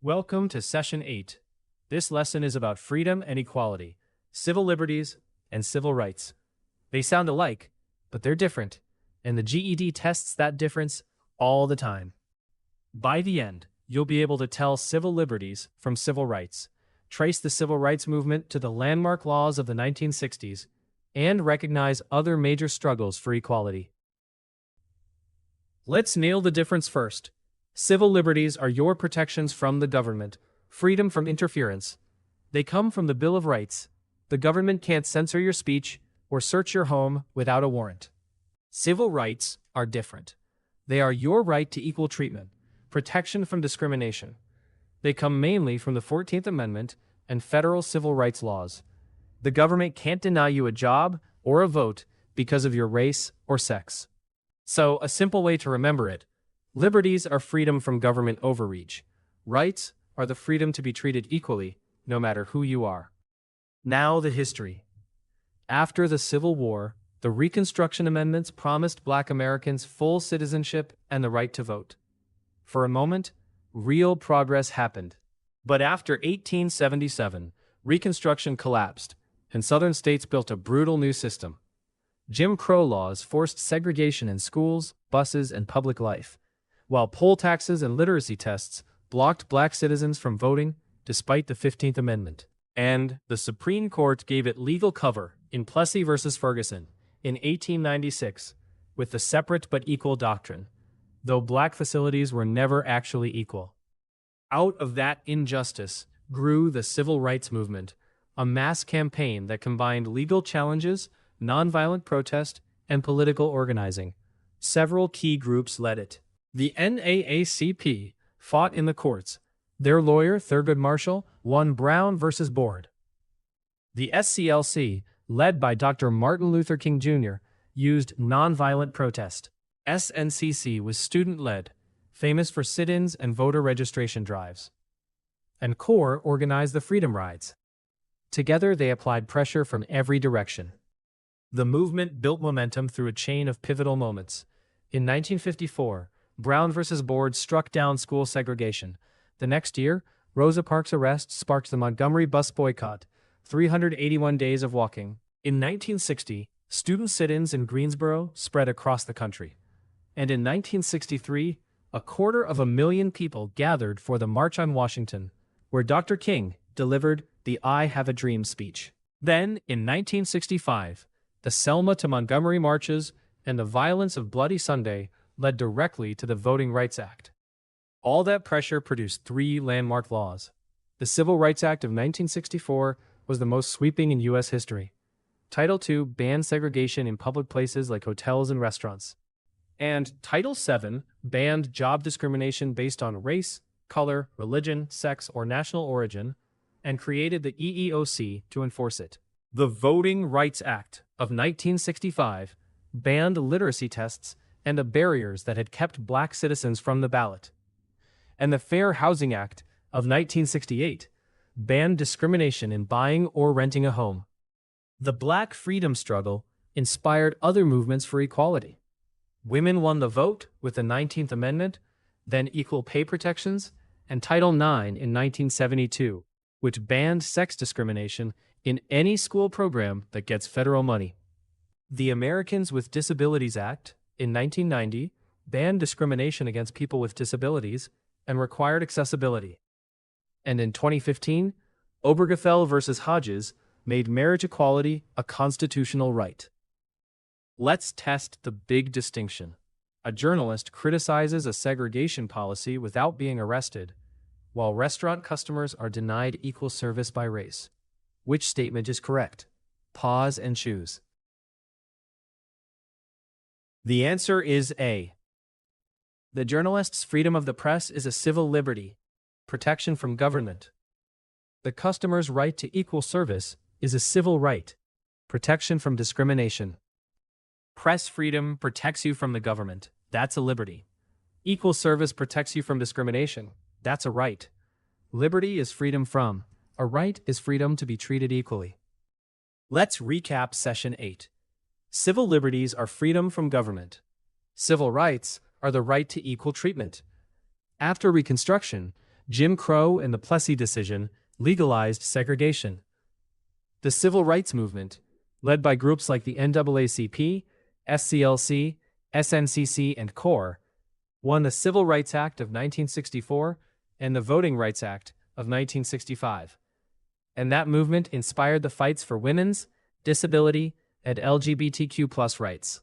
Welcome to Session 8. This lesson is about freedom and equality, civil liberties, and civil rights. They sound alike, but they're different, and the GED tests that difference all the time. By the end, you'll be able to tell civil liberties from civil rights, trace the civil rights movement to the landmark laws of the 1960s, and recognize other major struggles for equality. Let's nail the difference first. Civil liberties are your protections from the government, freedom from interference. They come from the Bill of Rights. The government can't censor your speech or search your home without a warrant. Civil rights are different. They are your right to equal treatment, protection from discrimination. They come mainly from the 14th Amendment and federal civil rights laws. The government can't deny you a job or a vote because of your race or sex. So, a simple way to remember it: liberties are freedom from government overreach. Rights are the freedom to be treated equally, no matter who you are. Now the history. After the Civil War, the Reconstruction amendments promised Black Americans full citizenship and the right to vote. For a moment, real progress happened. But after 1877, Reconstruction collapsed, and Southern states built a brutal new system. Jim Crow laws forced segregation in schools, buses, and public life, while poll taxes and literacy tests blocked Black citizens from voting despite the 15th Amendment. And the Supreme Court gave it legal cover in Plessy versus Ferguson in 1896 with the separate but equal doctrine, though Black facilities were never actually equal. Out of that injustice grew the Civil Rights Movement, a mass campaign that combined legal challenges, nonviolent protest, and political organizing. Several key groups led it. The NAACP fought in the courts. Their lawyer, Thurgood Marshall, won Brown versus Board. The SCLC, led by Dr. Martin Luther King Jr., used nonviolent protest. SNCC was student-led, famous for sit-ins and voter registration drives. And CORE organized the Freedom Rides. Together, they applied pressure from every direction. The movement built momentum through a chain of pivotal moments. In 1954, Brown versus Board struck down school segregation. The next year, Rosa Parks' arrest sparked the Montgomery bus boycott, 381 days of walking. In 1960, student sit-ins in Greensboro spread across the country. And in 1963, 250,000 people gathered for the March on Washington, where Dr. King delivered the I Have a Dream speech. Then, in 1965, the Selma to Montgomery marches and the violence of Bloody Sunday led directly to the Voting Rights Act. All that pressure produced three landmark laws. The Civil Rights Act of 1964 was the most sweeping in U.S. history. Title II banned segregation in public places like hotels and restaurants. And Title VII banned job discrimination based on race, color, religion, sex, or national origin, and created the EEOC to enforce it. The Voting Rights Act of 1965 banned literacy tests and the barriers that had kept Black citizens from the ballot. And the Fair Housing Act of 1968 banned discrimination in buying or renting a home. The Black freedom struggle inspired other movements for equality. Women won the vote with the 19th Amendment, then equal pay protections, and Title IX in 1972, which banned sex discrimination in any school program that gets federal money. The Americans with Disabilities Act in 1990 banned discrimination against people with disabilities and required accessibility. And in 2015, Obergefell versus Hodges made marriage equality a constitutional right. Let's test the big distinction. A journalist criticizes a segregation policy without being arrested, while restaurant customers are denied equal service by race. Which statement is correct? Pause and choose. The answer is A. The journalist's freedom of the press is a civil liberty, protection from government. The customer's right to equal service is a civil right, protection from discrimination. Press freedom protects you from the government. That's a liberty. Equal service protects you from discrimination. That's a right. Liberty is freedom from. A right is freedom to be treated equally. Let's recap Session 8. Civil liberties are freedom from government. Civil rights are the right to equal treatment. After Reconstruction, Jim Crow and the Plessy decision legalized segregation. The civil rights movement, led by groups like the NAACP, SCLC, SNCC, and CORE, won the Civil Rights Act of 1964 and the Voting Rights Act of 1965. And that movement inspired the fights for women's, disability, and LGBTQ+ rights.